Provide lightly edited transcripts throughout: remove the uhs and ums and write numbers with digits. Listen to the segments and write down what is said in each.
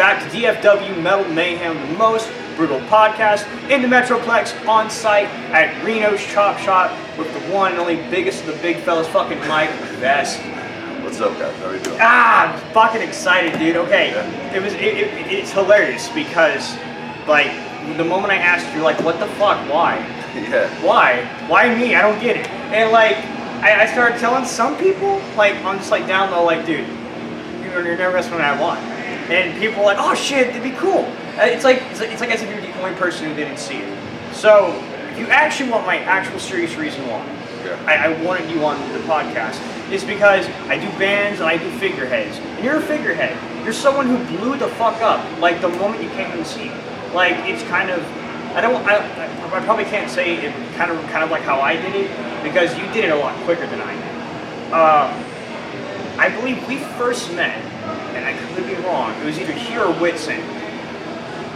back to DFW Metal Mayhem, the most brutal podcast in the Metroplex, on site at Reno's Chop Shop with the one and only biggest of the big fellas, fucking Mike Vest. What's up, guys? How are you doing? I'm fucking excited, dude. Okay, it's hilarious because, like, the moment I asked you, like, what the fuck, why? Yeah. Why me? I don't get it. And like, I started telling some people, like, I'm just like down low, like, dude, you're never messing with what I want. And people are like, oh shit, it'd be cool. It's like as if you're the only person who didn't see it. So, if you actually want my actual serious reason why I wanted you on the podcast, is because I do bands and I do figureheads. And you're a figurehead. You're someone who blew the fuck up, like, the moment you came in the scene. Like, it's kind of, I probably can't say it kind of like how I did it, because you did it a lot quicker than I did. I believe we first met, and I could be wrong, it was either here or Whitson.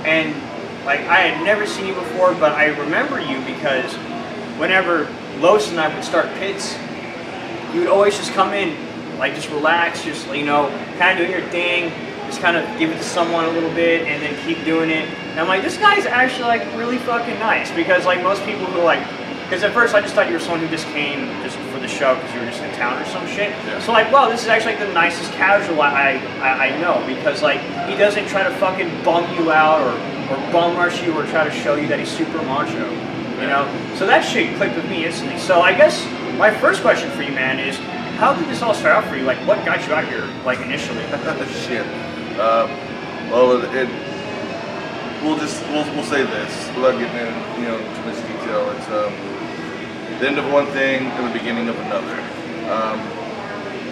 And, like, I had never seen you before, but I remember you because whenever Los and I would start pits, you would always just come in, like, just relax, just, you know, kind of doing your thing, just kind of give it to someone a little bit, and then keep doing it. And I'm like, this guy's actually, like, really fucking nice, because, like, most people who, like, because at first I just thought you were someone who just came just for the show because you were just in town or some shit. Yeah. So, like, wow, this is actually, like, the nicest casual I know, because, like, he doesn't try to fucking bum you out or bum rush you or try to show you that he's super macho, you know? So that shit clicked with me instantly. So I guess my first question for you, man, is how did this all start out for you? Like, what got you out here, like, initially? Shit. Well, we'll say this without getting in, you know, too much detail. It's the end of one thing and the beginning of another.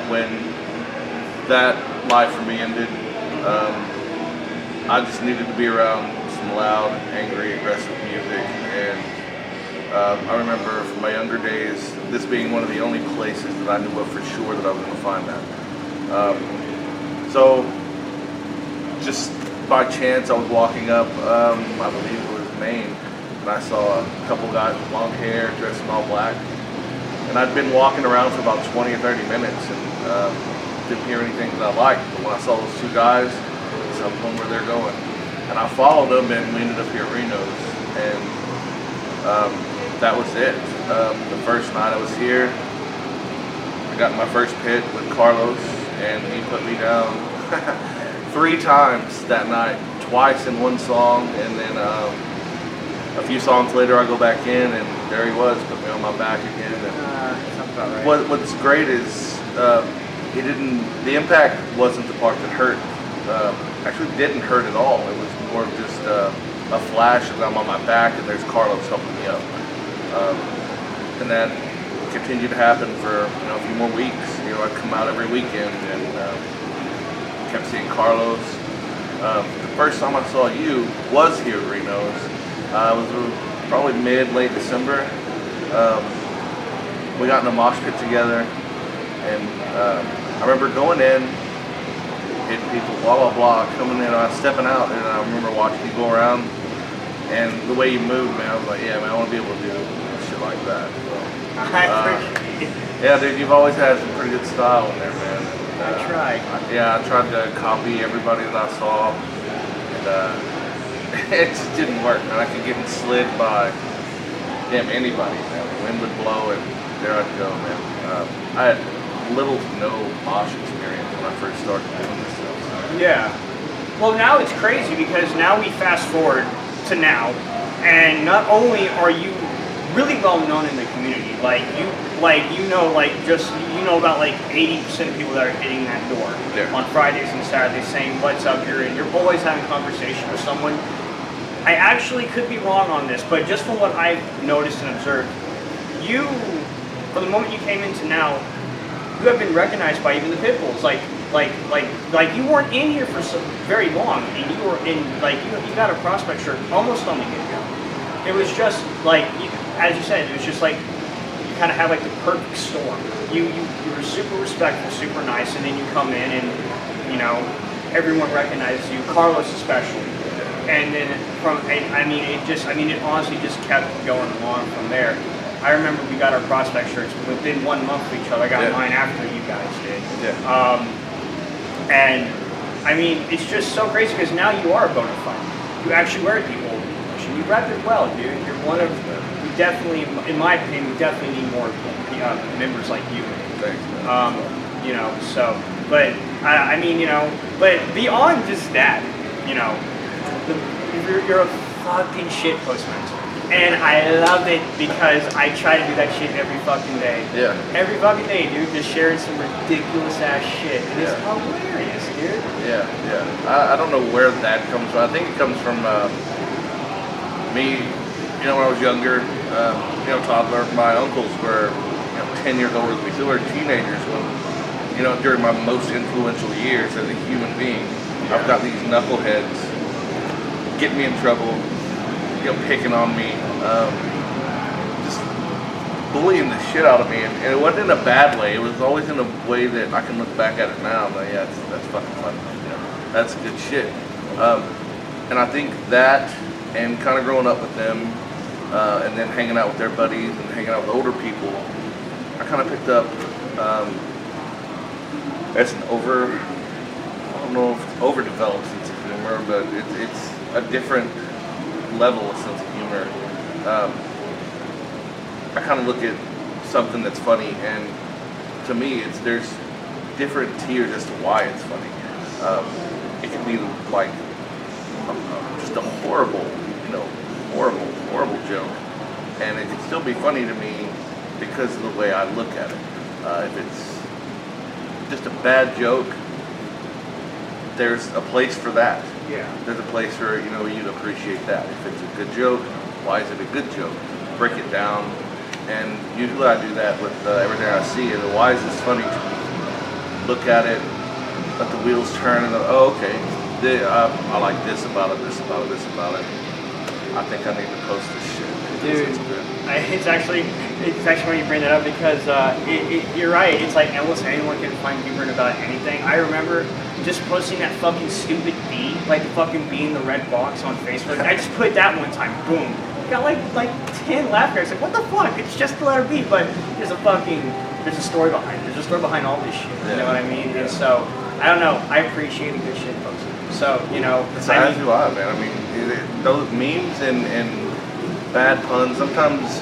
When that life for me ended, I just needed to be around some loud, angry, aggressive music, and I remember from my younger days this being one of the only places that I knew of for sure that I was going to find that. So just by chance I was walking up, I believe it was Maine, and I saw a couple guys with long hair dressed in all black, and I'd been walking around for about 20 or 30 minutes and didn't hear anything that I liked, but when I saw those two guys, I was where they're going, and I followed them, and we ended up here at Reno's, and that was it. The first night I was here, I got in my first pit with Carlos, and he put me down 3 times that night, twice in one song, and then a few songs later I go back in, and there he was, put me on my back again. And sounds about right. What's great is the impact wasn't the part that hurt. Actually didn't hurt at all. It was more of just a flash and I'm on my back and there's Carlos helping me up. And that continued to happen for, you know, a few more weeks. You know, I'd come out every weekend and kept seeing Carlos. The first time I saw you was here at Reno's. It was probably late December. We got in a mosh pit together, and I remember going in, hitting people, blah, blah, blah, coming in, I was stepping out, and I remember watching you go around, and the way you moved, man, I was like, yeah, man, I want to be able to do shit like that. So, I appreciate it. Yeah, dude, you've always had some pretty good style in there, man. I tried. I tried to copy everybody that I saw, and it just didn't work, man. I could get slid by damn anybody, man. The wind would blow, and there I'd go, man. I had little to no mosh experience when I first started doing this stuff. So. Yeah. Well, now it's crazy because now we fast forward to now, and not only are you really well known in the community, about like 80% of people that are hitting that door on Fridays and Saturdays saying, what's up, you're always having conversation with someone. I actually could be wrong on this, but just from what I've noticed and observed, you, from the moment you came into now, you have been recognized by even the pit bulls. Like you weren't in here for so very long, and you were in, like, you got a prospect shirt almost on the get-go. It was just like, as you said, it was just like you kind of had like the perfect storm. You were super respectful, super nice, and then you come in and, you know, everyone recognizes you, Carlos especially. And then it honestly just kept going on from there. I remember we got our prospect shirts within 1 month of each other. I got mine after you guys did. Yeah. And I mean, it's just so crazy because now you are a bona fide. You actually wear people. You rep it well, dude. You're one of, we definitely, in my opinion, we definitely need more members like you. Thanks, man. You know, so, but, I mean, you know, but beyond just that, you know, you're a fucking shit postman. And I love it because I try to do that shit every fucking day. Yeah. Every fucking day, dude, just sharing some ridiculous ass shit. And it's hilarious, dude. Yeah, yeah. I don't know where that comes from. I think it comes from me, you know, when I was younger, you know, toddler. My uncles were, you know, 10 years older than me. So we were teenagers when, you know, during my most influential years as a human being, I've got these knuckleheads getting me in trouble, you know, picking on me, just bullying the shit out of me. And it wasn't in a bad way. It was always in a way that I can look back at it now. I'm like, yeah, that's fucking fun. You know, that's good shit. And I think that, and kind of growing up with them, and then hanging out with their buddies and hanging out with older people, I kind of picked up, it's an I don't know if it's overdeveloped sense of humor, but it's a different level of sense of humor. I kind of look at something that's funny, and to me, there's different tiers as to why it's funny. It can be like just a horrible, you know, horrible joke, and it can still be funny to me because of the way I look at it. If it's just a bad joke, there's a place for that. Yeah. There's a place for, you know, you'd appreciate that. If it's a good joke, why is it a good joke? Break it down, and usually I do that with everything I see. And why is this funny to me? Look at it, let the wheels turn, and oh, okay. I like this about it, this about it, this about it. I think I need to post this shit. Dude, it's actually when you bring that up because you're right. It's like almost anyone can find humor in about anything. I remember just posting that fucking stupid bee, like the fucking bee in the red box on Facebook. I just put that one time, boom. Got like 10 laugh tracks. Like, what the fuck? It's just the letter B, but there's a story behind it. There's a story behind all this shit. You know what I mean? And so, I don't know. I appreciate a good shit posting. So, you know. As do I, man. I mean, those memes and bad puns, sometimes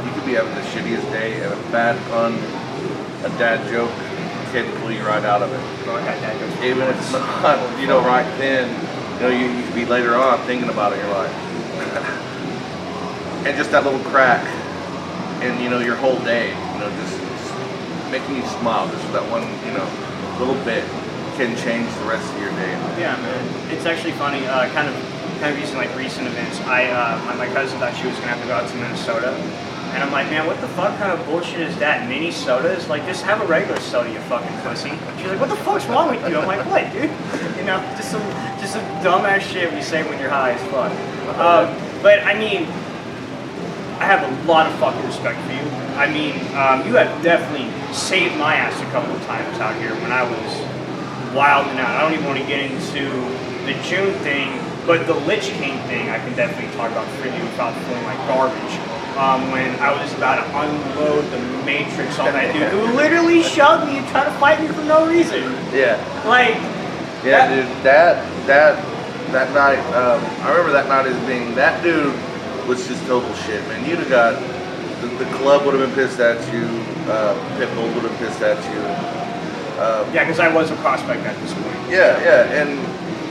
you could be having the shittiest day and a bad pun, a dad joke, can pull you right out of it. Even if it's not, you know, right then, you know, you could be later on thinking about it, you're like, and just that little crack, and, you know, your whole day, you know, just making you smile, just that one, you know, little bit can change the rest of your day. Yeah, man. It's actually funny, kind of using like recent events. My cousin thought she was gonna have to go out to Minnesota, and I'm like, man, what the fuck kind of bullshit is that? Mini sodas? Like, just have a regular soda, you fucking pussy. She's like, what the fuck's wrong with you? I'm like, what, dude? You know, just some dumbass shit we say when you're high as fuck. But I mean, I have a lot of fucking respect for you. I mean, you have definitely saved my ass a couple of times out here when I was wild and out. I don't even want to get into the June thing. But the Lich King thing, I can definitely talk about freely without feeling like garbage. When I was about to unload the Matrix on that dude who literally shoved me and tried to fight me for no reason. Yeah. Like. Yeah, dude. That night, I remember that night as being, that dude was just total shit, man. You'd have got, the club would have been pissed at you, Pitbull would have pissed at you. Yeah, because I was a prospect at this point. Yeah, and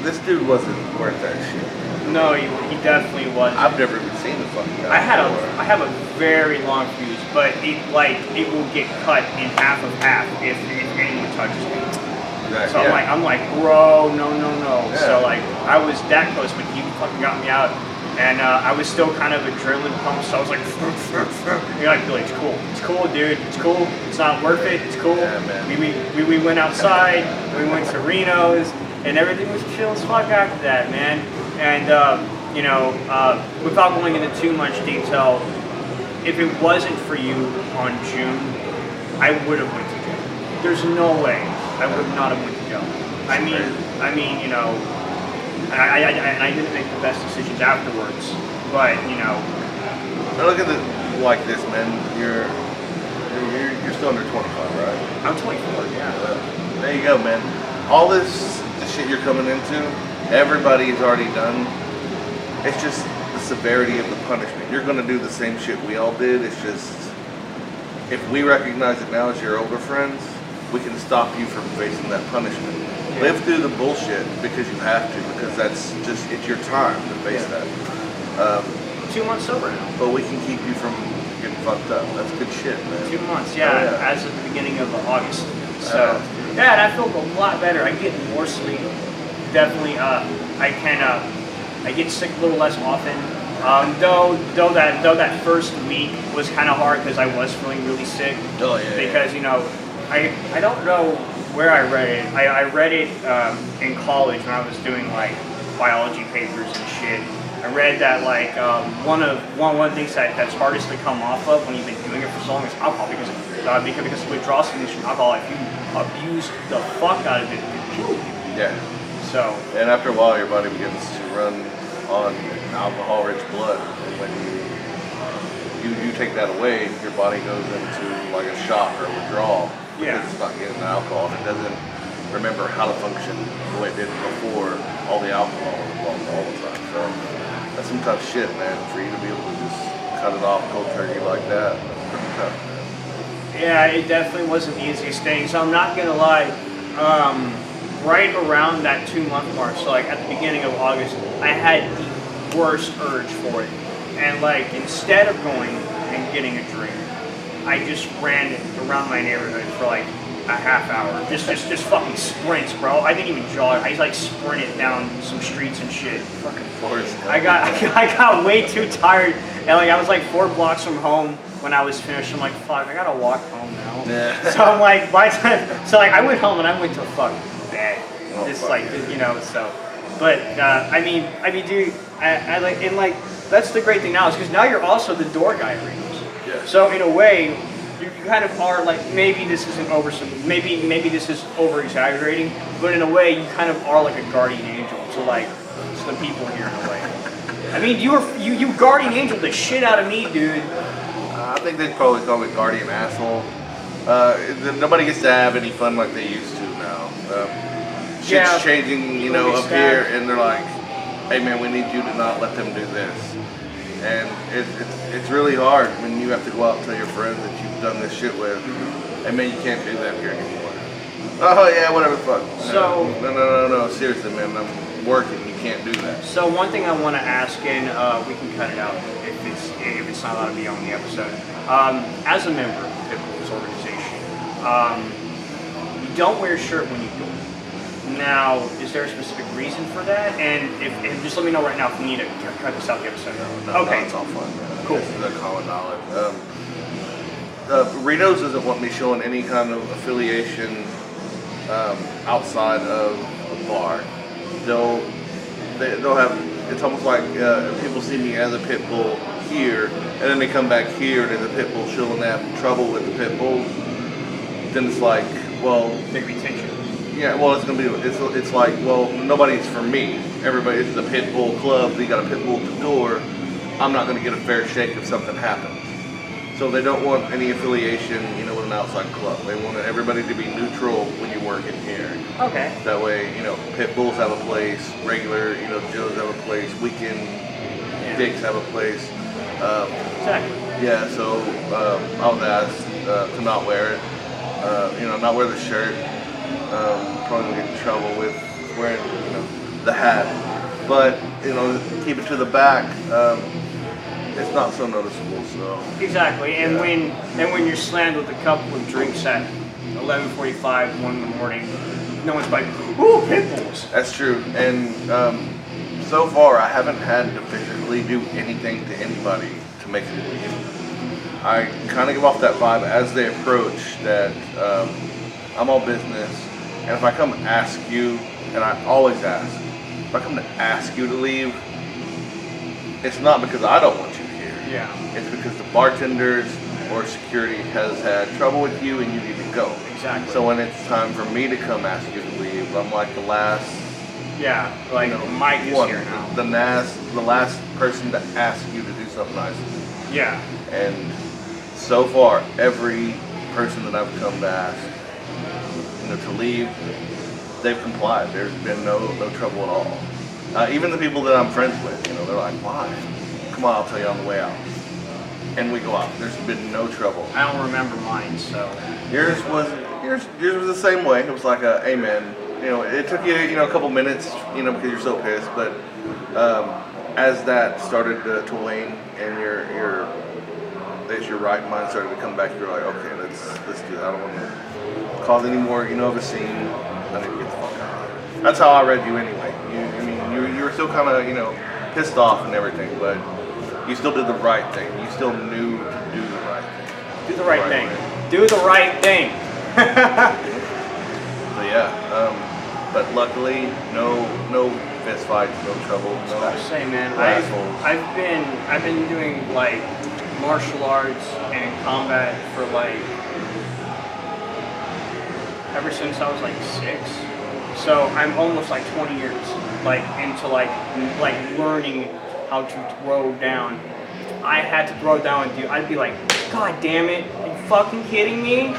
this dude wasn't worth that shit. No, he definitely wasn't. I've never even seen the fucking guy. I have a very long fuse, but it will get cut in half of half if anyone touches me. Exactly. So yeah. I'm like, bro, no. Yeah. So like, I was that close, but he fucking got me out, and I was still kind of adrenaline pumped. So I was like, you're like, Billy, it's cool, dude, it's cool. It's not worth it. It's cool. Yeah, man. We went outside. We went to Reno's. And everything was chill as fuck after that, man. And, you know, without going into too much detail, if it wasn't for you on June, I would have went to jail. There's no way I would not have went to jail. I mean, you know, I didn't make the best decisions afterwards, but, you know. I look at it like this, man. You're still under 25, right? I'm 24, yeah. There you go, man. All this shit you're coming into, everybody's already done. It's just the severity of the punishment. You're going to do the same shit we all did. It's just, if we recognize it now as your older friends, we can stop you from facing that punishment. Yeah. Live through the bullshit because you have to, because that's just, it's your time to face that. 2 months sober now. But we can keep you from getting fucked up. That's good shit, man. 2 months, yeah, as of the beginning of August. So, yeah, and I feel a lot better. I get more sleep. Definitely, I get sick a little less often. Though that first week was kind of hard because I was feeling really sick. Oh yeah. Because I don't know where I read it. I read it in college when I was doing like biology papers and shit. I read that like one of the things that's hardest to come off of when you've been doing it for so long is alcohol, because withdrawal symptoms from alcohol, if you abuse the fuck out of it, it can kill you. Yeah. So. And after a while, your body begins to run on alcohol-rich blood, and when you take that away, your body goes into like a shock or a withdrawal. Yeah. Because it's not getting the alcohol, and it doesn't remember how to function the way it did before all the alcohol was involved all the time. So that's some tough shit, man. For you to be able to just cut it off cold turkey like that, that's pretty tough, man. Yeah, it definitely wasn't the easiest thing. So I'm not gonna lie. Right around that 2 month mark, so like at the beginning of August, I had the worst urge for it. And like instead of going and getting a drink, I just ran around my neighborhood for like a half hour. Just fucking sprints, bro. I didn't even jog. I just like sprinted down some streets and shit. Fucking forest. I got way too tired, and like I was like 4 blocks from home when I was finished. I'm like, fuck, I gotta walk home now. Yeah. So I'm like, by the time, so like I went home and I went to fucking bed. Just like so. But I mean, dude, I like, and like that's the great thing now is because now you're also the door guy at Reno's. Yeah. So in a way, you kind of are like, maybe this isn't maybe this is over exaggerating, but in a way you kind of are like a guardian angel to like the people here in a way. I mean, you guardian angel the shit out of me, dude. I think they'd probably call me guardian asshole. Nobody gets to have any fun like they used to now. Shit's changing, up here, and they're like, hey man, we need you to not let them do this. And it's really hard when you have to go out and tell your friends that you've done this shit with, hey man, you can't do that here anymore. Oh yeah, whatever, fuck. So No, seriously man, I'm working, you can't do that. So one thing I want to ask, and we can cut it out if it's not allowed to be on the episode. As a member of this organization, you don't wear a shirt when you go. Now, is there a specific reason for that? And if just let me know right now if we need to cut this out the episode. No, okay, it's all fun, man. Cool. This is a common knowledge. Reno's doesn't want me showing any kind of affiliation outside of a bar. They'll have, it's almost like people see me as a pit bull here, and then they come back here and there's a pit bull showing them trouble with the pit bulls. Then it's like, well, big retention. Yeah, well, it's like, well, nobody's for me. Everybody, it's a pit bull club. You got a pit bull at the door. I'm not going to get a fair shake if something happens. So they don't want any affiliation, with an outside club. They want everybody to be neutral when you work in here. Okay. That way, pit bulls have a place. Regular, Joes have a place. Weekend dicks have a place. Exactly. Yeah. So I was asked to not wear it. Not wear the shirt. Probably gonna get in trouble with wearing, the hat. But keep it to the back. It's not so noticeable. So exactly. And when you're slammed with a couple of drinks at 11:45, 1 in the morning, no one's like, "Ooh, pit bulls." That's true. And so far, I haven't had to physically do anything to anybody to make them leave. I kind of give off that vibe as they approach that I'm all business. And if I come ask you, and I always ask, if I come to ask you to leave, it's not because I don't want you here. Yeah. It's because the bartenders or security has had trouble with you and you need to go. Exactly. So when it's time for me to come ask you to leave, I'm like the last. Yeah, like Mike is here now. The last person to ask you to do something nice. Yeah. And so far, every person that I've come to ask, to leave, they've complied. There's been no trouble at all. Even the people that I'm friends with, you know, they're like, why? Come on, I'll tell you on the way out. And we go out. There's been no trouble. I don't remember mine, so. Yours was the same way. It was like a, hey man, you know, it took you, you know, a couple minutes, you know, because you're so pissed. But as that started to wane and your right mind started to come back, you're like, okay, let's do that. I don't want to cause any more, you know, of a scene. I need to get the fuck out. That's how I read you anyway. You were still kind of, you know, pissed off and everything, but you still did the right thing. You still knew to do the right thing. Do the right thing. Do the right thing. So yeah, but luckily, no fist fights, no trouble, no. I say, man, I've been doing like martial arts and combat for like ever since I was like 6. So I'm almost like 20 years like into like learning how to throw down. I had to throw down with you. I'd be like, God damn it, are you fucking kidding me?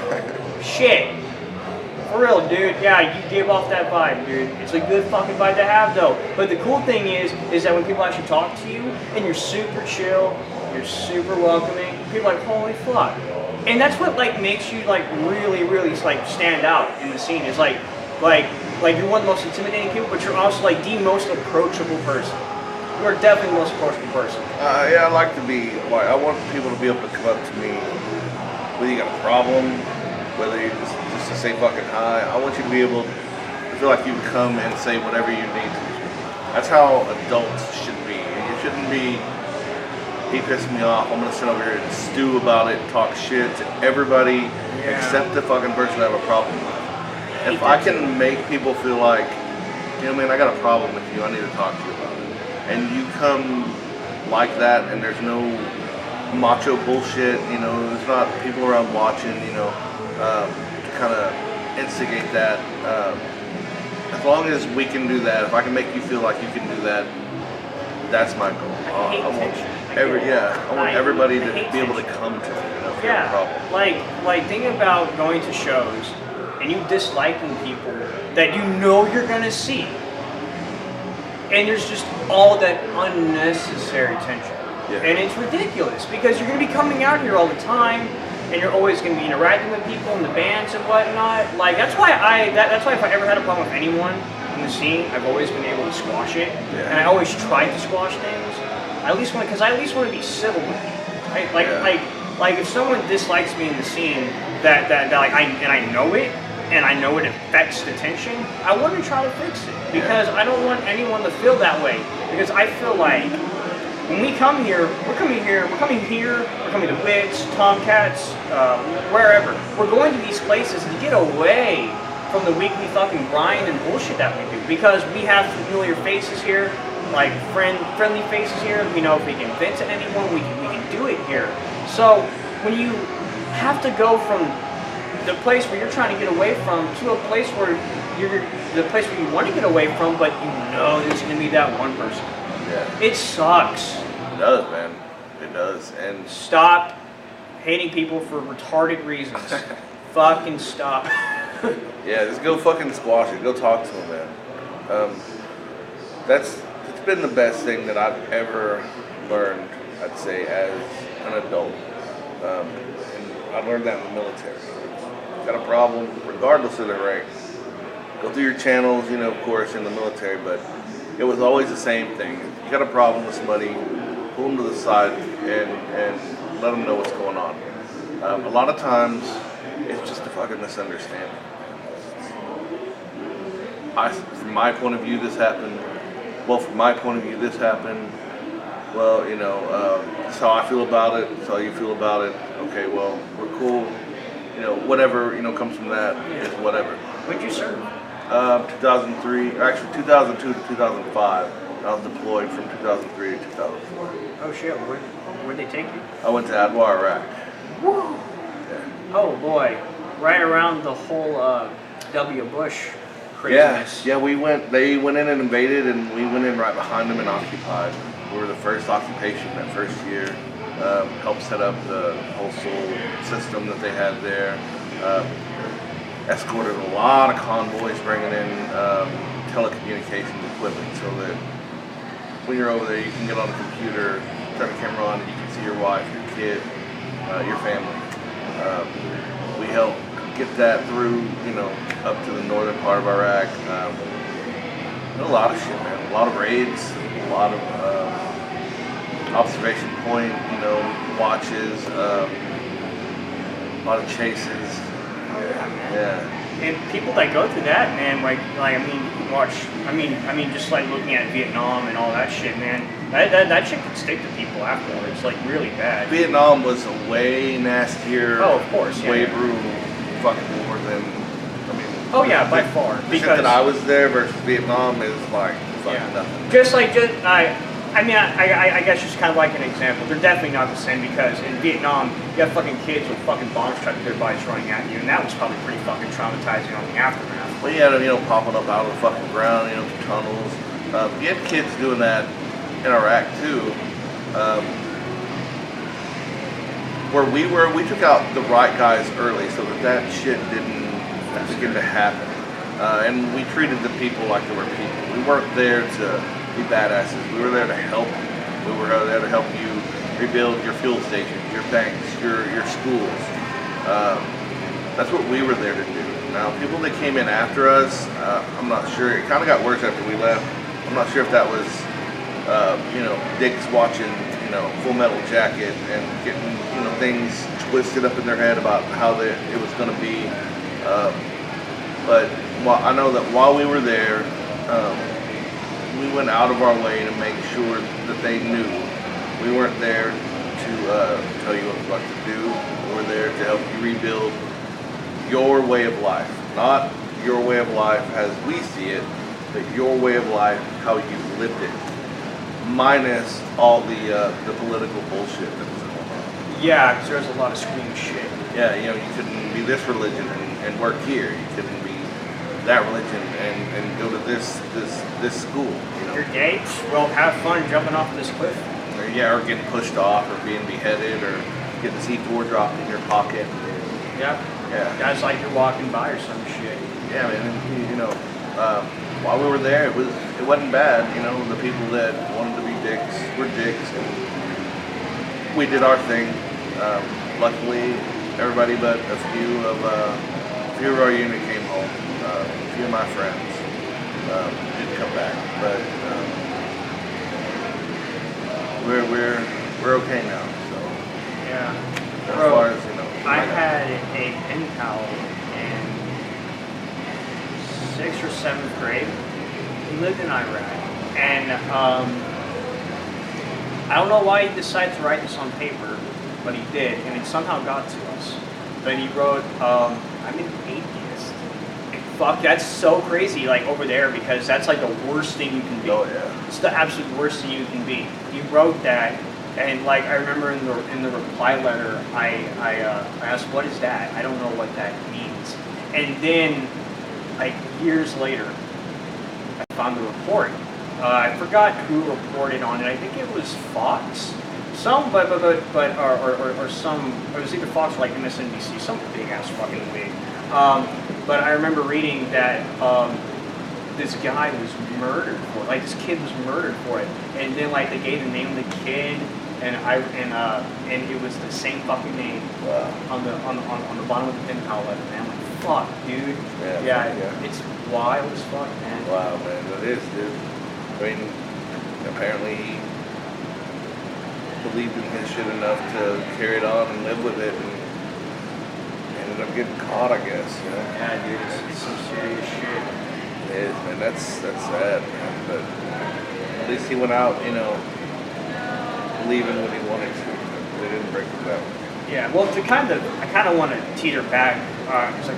Shit. For real, dude. Yeah, you give off that vibe, dude. It's a good fucking vibe to have, though. But the cool thing is that when people actually talk to you, and you're super chill, you're super welcoming, people are like, holy fuck. And that's what like makes you like really like stand out in the scene. Is like you're one of the most intimidating people, but you're also like the most approachable person. You are definitely the most approachable person. Yeah, I like to be. Like, I want people to be able to come up to me, whether you got a problem, whether you just to say fucking hi. I want you to be able to feel like you can come and say whatever you need to. That's how adults should be. You shouldn't be, he pissed me off, I'm gonna sit over here and stew about it, talk shit to everybody except the fucking person I have a problem with. If I can make people feel like, you know, man, I got a problem with you, I need to talk to you about it. And you come like that and there's no macho bullshit, you know, there's not people around watching, you know, kind of instigate that. As long as we can do that, if I can make you feel like you can do that, that's my goal. I want everybody to be able to come to me, you know, if you have a problem. Like think about going to shows and you disliking people that you know you're gonna see, and there's just all that unnecessary tension, and it's ridiculous because you're gonna be coming out here all the time. And you're always going to be interacting with people in the bands and whatnot. Like that's why if I ever had a problem with anyone in the scene, I've always been able to squash it. Yeah. And I always try to squash things. I at least want to be civil with you. Right? Like if someone dislikes me in the scene that I know it and I know it affects the tension, I want to try to fix it because I don't want anyone to feel that way. Because I feel like when we come here, we're coming to Wits, Tomcats, wherever. We're going to these places to get away from the weekly fucking grind and bullshit that we do. Because we have familiar faces here, like friendly faces here. We know if we can vent to anyone, we can do it here. So when you have to go from the place where you're trying to get away from to a place where the place where you want to get away from, but you know there's going to be that one person. Yeah. It sucks. It does, man. It does. And stop hating people for retarded reasons. Fucking stop. Yeah, just go fucking squash it. Go talk to them, man. It's been the best thing that I've ever learned, I'd say, as an adult. And I learned that in the military. Got a problem, regardless of the rank. Go through your channels, you know, of course, in the military, but it was always the same thing. You got a problem with somebody, pull them to the side and let them know what's going on. A lot of times, it's just a fucking misunderstanding. From my point of view, this happened. Well, from my point of view, this happened. Well, you know, that's how I feel about it. That's how you feel about it. Okay, well, we're cool. You know, whatever, you know, comes from that is whatever. When'd you serve? 2003, actually 2002 to 2005. I was deployed from 2003 to 2004. Oh shit, where'd they take you? I went to Adwa, Iraq. Woo! Yeah. Oh boy, right around the whole W. Bush craziness. Yeah, they went in and invaded, and we went in right behind them and occupied. We were the first occupation that first year. Helped set up the whole soul system that they had there. escorted a lot of convoys bringing in telecommunications equipment so that when you're over there, you can get on a computer, turn the camera on, and you can see your wife, your kid, your family. We helped get that through, up to the northern part of Iraq. A lot of shit, man. A lot of raids, a lot of observation point, watches, a lot of chases. Yeah. And people that go through that, man, like I mean, you can watch. I mean, just like looking at Vietnam and all that shit, man. That shit can stick to people afterwards, like really bad. Vietnam was a way nastier, oh, of course, way brutal fucking war than. Oh yeah, by far. The shit that I was there versus Vietnam is like fucking nothing. I guess just kind of like an example. They're definitely not the same because in Vietnam, you have fucking kids with fucking bombs trapped to their bodies running at you, and that was probably pretty fucking traumatizing on the aftermath. Well, you had them, popping up out of the fucking ground, through tunnels. You had kids doing that in Iraq too. Where we were, we took out the right guys early so that shit didn't begin to happen. And we treated the people like they were people. We weren't there to be badasses. We were there to help you. We were there to help you rebuild your fuel stations, your banks, your schools. That's what we were there to do. Now, people that came in after us, I'm not sure. It kind of got worse after we left. I'm not sure if that was, dicks watching, Full Metal Jacket and getting, things twisted up in their head about how it was going to be. But I know that while we were there, we went out of our way to make sure that they knew we weren't there to tell you what to do. We were there to help you rebuild your way of life, not your way of life as we see it, but your way of life, how you lived it, minus all the political bullshit that was going on. Yeah, because there was a lot of screaming shit. Yeah, you couldn't be this religion and work here. You couldn't be that religion and go to this school. You're gay? Well, have fun jumping off this cliff. Or getting pushed off, or being beheaded, or getting C4 dropped in your pocket. Yeah. Guys like you're walking by or some shit. Yeah, man. While we were there, it wasn't bad. The people that wanted to be dicks were dicks, and we did our thing. Luckily, everybody but a few of our unit came home. A few of my friends did come back, but we're okay now. So yeah. As far as I had a pen pal in 6th or 7th grade. He lived in Iraq, and I don't know why he decided to write this on paper, but he did, and it somehow got to us. But he wrote, "I'm an atheist." Fuck, that's so crazy, like over there, because that's like the worst thing you can be. Oh yeah. It's the absolute worst thing you can be. He wrote that, and like I remember in the reply letter, I asked, "What is that? I don't know what that means." And then, like years later, I found the report. I forgot who reported on it. I think it was Fox. Some, but or some. It was either Fox or like MSNBC, some big ass fucking wig. But I remember reading that this guy was murdered for it. Like this kid was murdered for it, and then like they gave the name of the kid, and it was the same fucking name on the bottom of the pen pal letter. Man, I'm like, fuck, dude. Yeah, it's wild as fuck, man. Wow, man, it is, dude. I mean, apparently he believed in his shit enough to carry it on and live with it, and ended up getting caught, I guess. Yeah, dude, it's some serious shit. It is, man. That's sad, man. But at least he went out, believing what he wanted to. They didn't break him down. Yeah, well, I kind of want to teeter back because I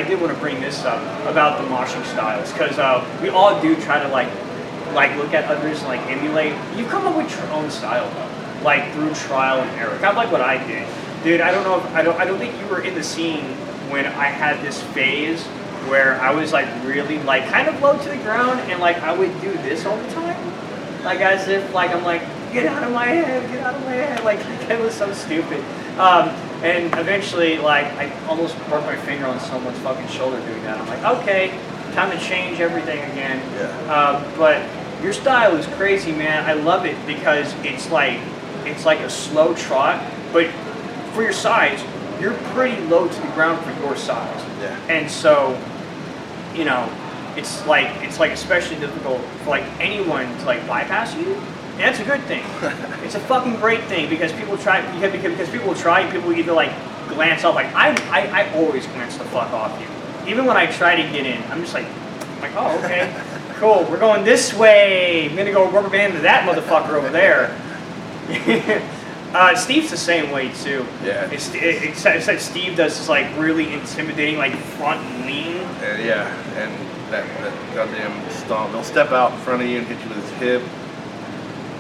did want to bring this up about the moshing styles, because we all do try to like look at others and like emulate. You come up with your own style though, like through trial and error. Kind of like what I did. Dude, I don't know if I don't think you were in the scene when I had this phase where I was like really like kind of low to the ground and like I would do this all the time. like as if like I'm like, get out of my head, like it was so stupid. And eventually, like I almost broke my finger on someone's fucking shoulder doing that. I'm like, okay, time to change everything again. Yeah. But your style is crazy, man. I love it because it's like a slow trot, but for your size, you're pretty low to the ground for your size. Yeah. And so, you know, it's like especially difficult for like anyone to like bypass you. And that's a good thing. It's a fucking great thing because people try because people will try. People either like glance off. Like I always glance the fuck off you. Even when I try to get in, I'm just like oh okay, cool. We're going this way. I'm gonna go rubber band to that motherfucker over there. Steve's the same way too. Yeah. Except Steve does this like really intimidating like front lean. Yeah, and that goddamn stomp. He'll step out in front of you and hit you with his hip.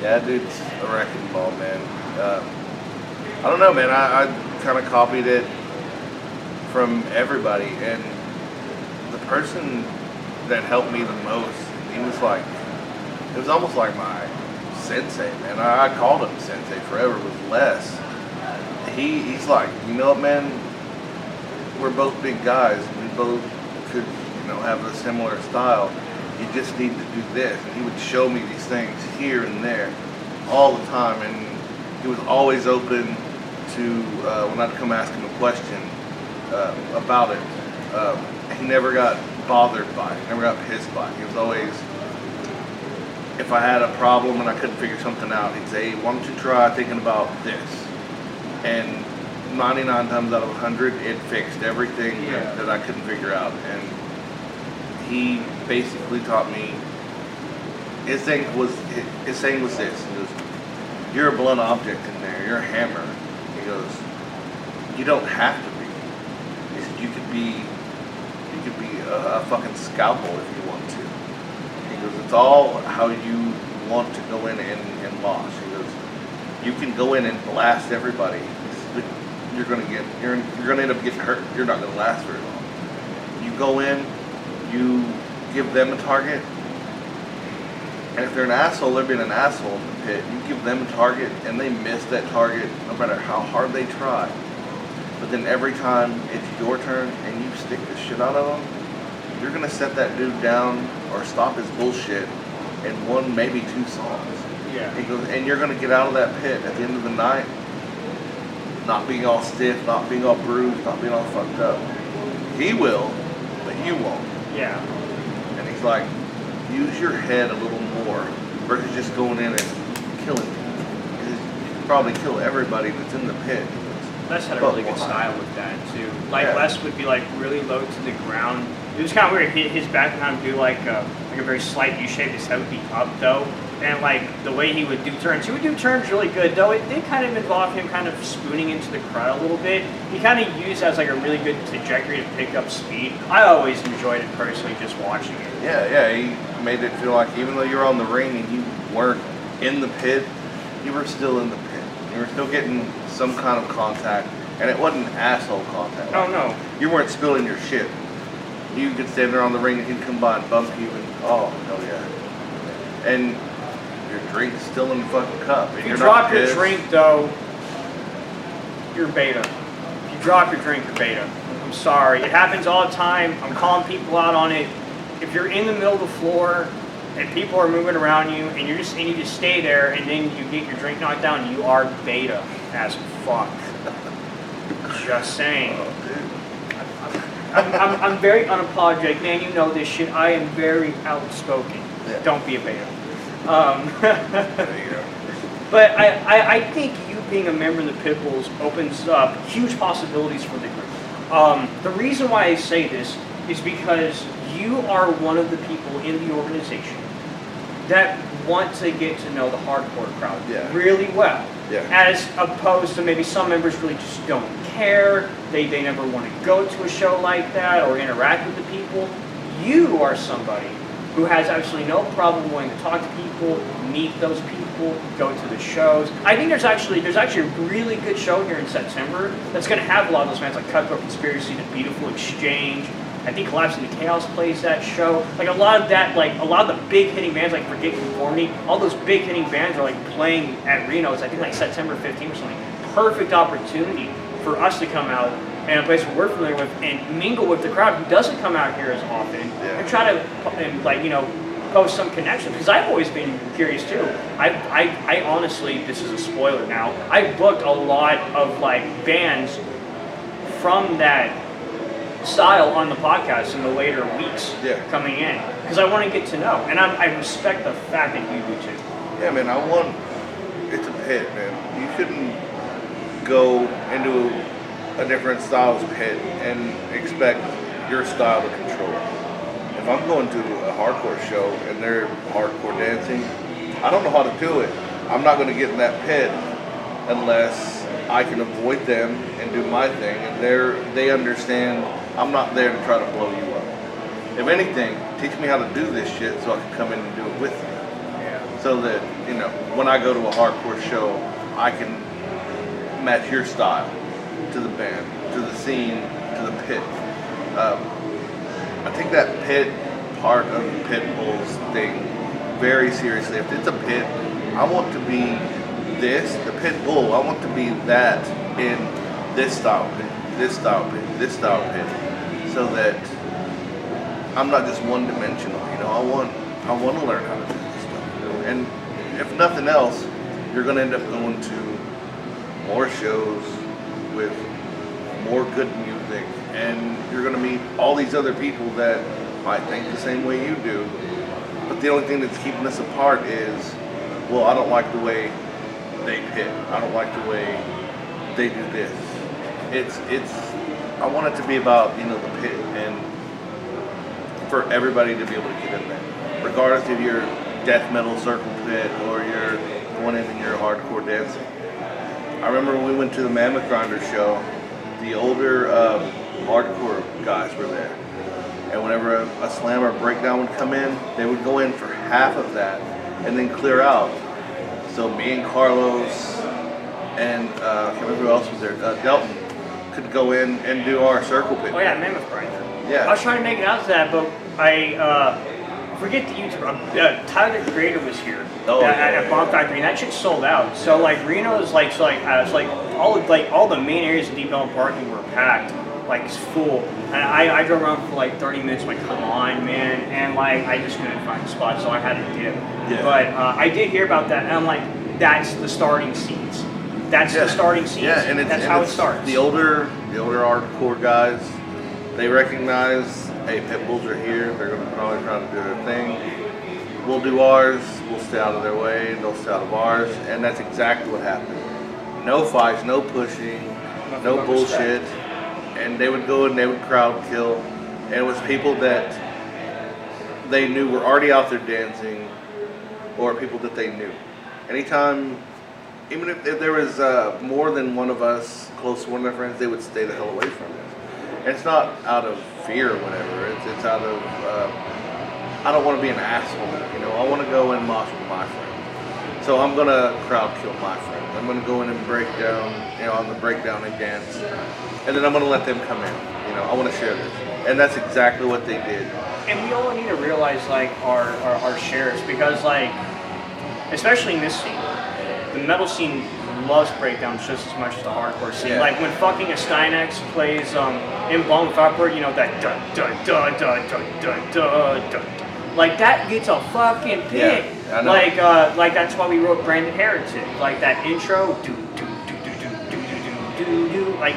Yeah, dude's a wrecking ball, man. I don't know, man. I kind of copied it from everybody, and the person that helped me the most, he was like, it was almost like my sensei, man. I called him sensei forever with Les. He's like, you know what, man? We're both big guys. We both could, have a similar style. You just need to do this. And he would show me these things here and there all the time. And he was always open to, when I'd come ask him a question about it, he never got bothered by it, never got pissed by it. He was always, if I had a problem and I couldn't figure something out, he'd say, why don't you try thinking about this? And 99 times out of 100, it fixed everything that I couldn't figure out. And he basically taught me, his saying was this, he goes, you're a blunt object in there, you're a hammer. He goes, you don't have to be. He said, you could be a fucking scalpel if you want to. He goes, it's all how you want to go in and mosh. He goes, you can go in and blast everybody, but you're gonna end up getting hurt. You're not gonna last very long. You go in, you give them a target, and if they're an asshole, they're being an asshole in the pit. You give them a target, and they miss that target, no matter how hard they try. But then every time it's your turn and you stick the shit out of them, you're gonna set that dude down or stop his bullshit in one, maybe two songs. Yeah. He goes, and you're gonna get out of that pit at the end of the night, not being all stiff, not being all bruised, not being all fucked up. He will, but you won't. Yeah. And he's like, use your head a little more versus just going in and killing people. Because you can probably kill everybody that's in the pit. Les had a really good style with that too. Like Yeah. Les would be like really low to the ground. It was kind of weird. His back would kind of do like a very slight U shape. His head would be up though, and like the way he would do turns really good. Though it did kind of involve him kind of spooning into the crowd a little bit. He kind of used it as like a really good trajectory to pick up speed. I always enjoyed it personally, just watching it. Yeah, he made it feel like even though you were on the ring and you weren't in the pit, you were still in the pit. You were still getting some kind of contact, and it wasn't asshole contact. Oh no. You weren't spilling your shit. You could stand there on the ring and he'd come by and bump you and, oh, hell yeah. And your drink's still in the fucking cup. And If you you're drop not your pissed. drink though, you're beta. If you drop your drink, you're beta. I'm sorry. It happens all the time. I'm calling people out on it. If you're in the middle of the floor and people are moving around you and you just stay there and then you get your drink knocked down, you are beta as fuck. Just saying. Oh, dude. I'm very unapologetic, man. You know this shit. I am very outspoken. Yeah. Don't be a beta. There you go. But I think you being a member of the Pitbulls opens up huge possibilities for the group. The reason why I say this is because you are one of the people in the organization that want to get to know the hardcore crowd really well. Yeah. As opposed to maybe some members really just don't care. They never want to go to a show like that or interact with the people. You are somebody who has absolutely no problem wanting to talk to people, meet those people, go to the shows. I think there's actually a really good show here in September that's going to have a lot of those bands like Cutthroat Conspiracy, The Beautiful Exchange, I think Collapse into Chaos plays that show. Like a lot of that, like a lot of the big hitting bands like Forget Conformity, all those big hitting bands are like playing at Reno's, I think like September 15th or something. Perfect opportunity for us to come out in a place we're familiar with and mingle with the crowd who doesn't come out here as often and try to, post some connection, because I've always been curious too. I honestly, this is a spoiler now, I booked a lot of like bands from that style on the podcast in the later weeks coming in, because I want to get to know, and I respect the fact that you do too. Yeah, man, it's a pit, man. You shouldn't go into a different style's pit and expect your style to control it. If I'm going to a hardcore show and they're hardcore dancing, I don't know how to do it. I'm not going to get in that pit unless I can avoid them and do my thing, and they understand I'm not there to try to blow you up. If anything, teach me how to do this shit so I can come in and do it with you. Yeah. So that, when I go to a hardcore show, I can match your style to the band, to the scene, to the pit. I take that pit part of the pit bulls thing very seriously. If it's a pit, I want to be the pit bull. I want to be that in this style pit, this style pit, this style pit, so that I'm not just one-dimensional. I want to learn how to do this stuff. And if nothing else, you're going to end up going to more shows with more good music, and you're going to meet all these other people that might think the same way you do. But the only thing that's keeping us apart is, well, I don't like the way they pit. I don't like the way they do this. I want it to be about, the pit, and for everybody to be able to get in there. Regardless if you're death metal circle pit or you're going in and you're hardcore dancing. I remember when we went to the Mammoth Grinder show, the older hardcore guys were there. And whenever a slam or breakdown would come in, they would go in for half of that and then clear out. So me and Carlos and I can't remember who else was there, Delton, could go in and do our circle pit. Oh yeah, Mammoth Grinder. Yeah. I was trying to make it out to that, but I forget the YouTuber. Tyler the Creator was here at Bomb Factory, and that shit sold out. So like Reno is like all the main areas of Deep Ellum parking were packed, like it's full. And I drove around for like 30 minutes, like come on, man, and like I just couldn't find a spot, so I had to dip. Yeah. But I did hear about that, and I'm like, that's the starting seeds. That's the starting seeds. Yeah, and that's how it starts. The older hardcore guys, they recognize, hey, pit bulls are here. They're going to probably try to do their thing. We'll do ours. We'll stay out of their way. They'll stay out of ours. And that's exactly what happened. No fights, no pushing, no bullshit. And they would go and they would crowd kill. And it was people that they knew were already out there dancing, or people that they knew. Anytime, even if there was more than one of us close to one of their friends, they would stay the hell away from us. And it's not out of fear or whatever. It's out of, I don't want to be an asshole. I want to go and mosh with my friends. So I'm going to crowd kill my friends. I'm going to go in and break down, on the breakdown and dance. And then I'm going to let them come in. I want to share this. And that's exactly what they did. And we all need to realize, like, our shares, because, like, especially in this scene, the metal scene loves breakdowns just as much as the hardcore scene. Yeah. Like when fucking a Steinex plays in Bomb Factory, that da da da da da da da da, like that gets a fucking pit. Yeah, I know. Like that's why we wrote Branded Heretic. Like that intro, do do do do do do do do do, like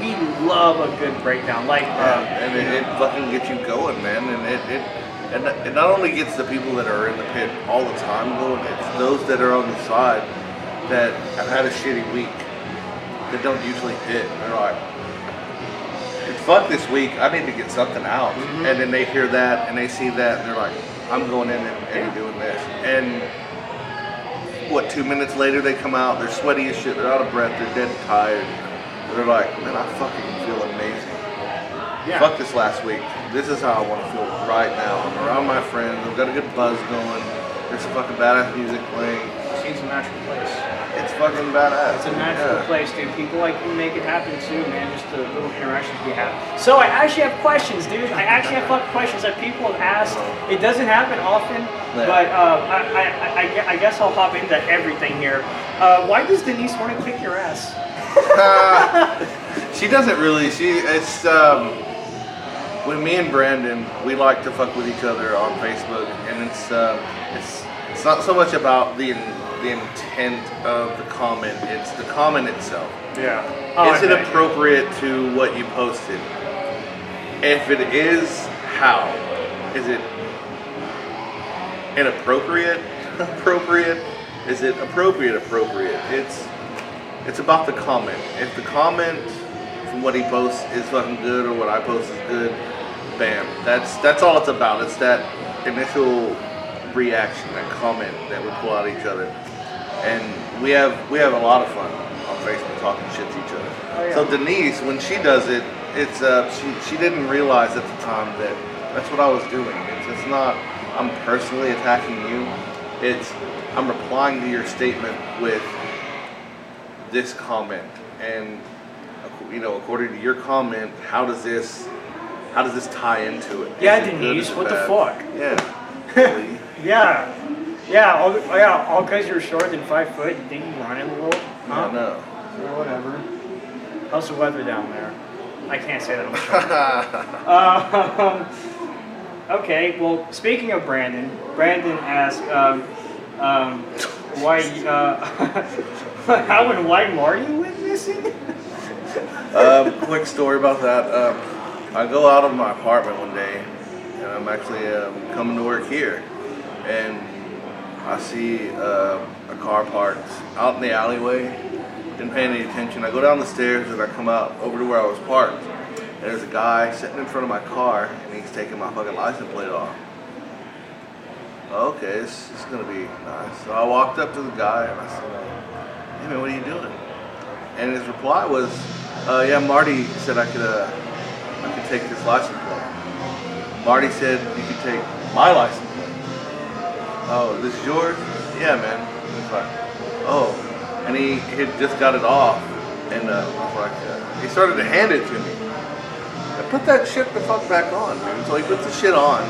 we love a good breakdown. Like and it fucking gets you going, man, and it not only gets the people that are in the pit all the time going, it's those that are on the side that have had a shitty week, that don't usually hit. They're like, it's fuck this week, I need to get something out. Mm-hmm. And then they hear that and they see that and they're like, I'm going in and doing this. And 2 minutes later they come out, they're sweaty as shit, they're out of breath, they're dead tired. They're like, man, I fucking feel amazing. Yeah. Fuck this last week. This is how I want to feel right now. I'm around my friends, I've got a good buzz going, there's some fucking badass music playing. Scene's a natural place. It's fucking badass. It's a natural place, dude. People like you make it happen too, man. Just the little interactions we have. So I actually have questions, dude. I actually have fucking questions that people have asked. It doesn't happen often, but I guess I'll hop into everything here. Why does Denise want to kick your ass? She doesn't really. It's when me and Brandon, we like to fuck with each other on Facebook, and it's not so much about the intent of the comment, it's the comment itself. Yeah. Is it appropriate to what you posted? If it is, how? Is it inappropriate? Appropriate? Is it appropriate? It's about the comment. If the comment from what he posts is fucking good or what I post is good, bam. That's all it's about. It's that initial reaction, that comment that we pull out each other. And we have a lot of fun on Facebook talking shit to each other. Oh, yeah. So Denise, when she does it, it's she didn't realize at the time that that's what I was doing. It's not I'm personally attacking you. It's I'm replying to your statement with this comment, and according to your comment, how does this tie into it? Yeah, Denise, what the fuck? Yeah. Yeah, all because you're shorter than 5 foot, you think you're running a little? Huh? No. Or whatever. How's the weather down there? I can't say that I'm short. Okay, well, speaking of Brandon asked, why, how and why Marty went missing? Quick story about that. I go out of my apartment one day, and I'm actually coming to work here, and I see a car parked out in the alleyway. Didn't pay any attention. I go down the stairs and I come out over to where I was parked, and there's a guy sitting in front of my car, and he's taking my fucking license plate off. Okay, this is gonna be nice. So I walked up to the guy and I said, "Hey man, what are you doing?" And his reply was, "Yeah, Marty said I could take this license plate. Marty said you could take my license plate." "Oh, this is yours?" "Yeah, man." He's like, "Oh," and he had just got it off, and he started to hand it to me. I put that shit the fuck back on, dude. So he puts the shit on,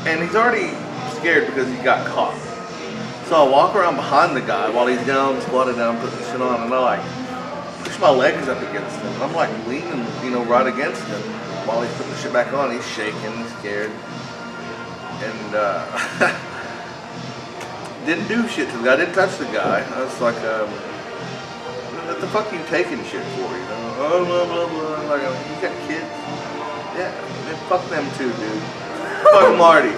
and he's already scared because he got caught. So I walk around behind the guy while he's down, squatted down, putting the shit on, and I push my legs up against him. I'm leaning, right against him while he's putting the shit back on. He's shaking, he's scared, and didn't do shit to the guy. Didn't touch the guy. I was like, "What the fuck are you taking shit for?" Oh, blah blah blah. Like, you got kids? Yeah, man, fuck them too, dude. Fuck Marty.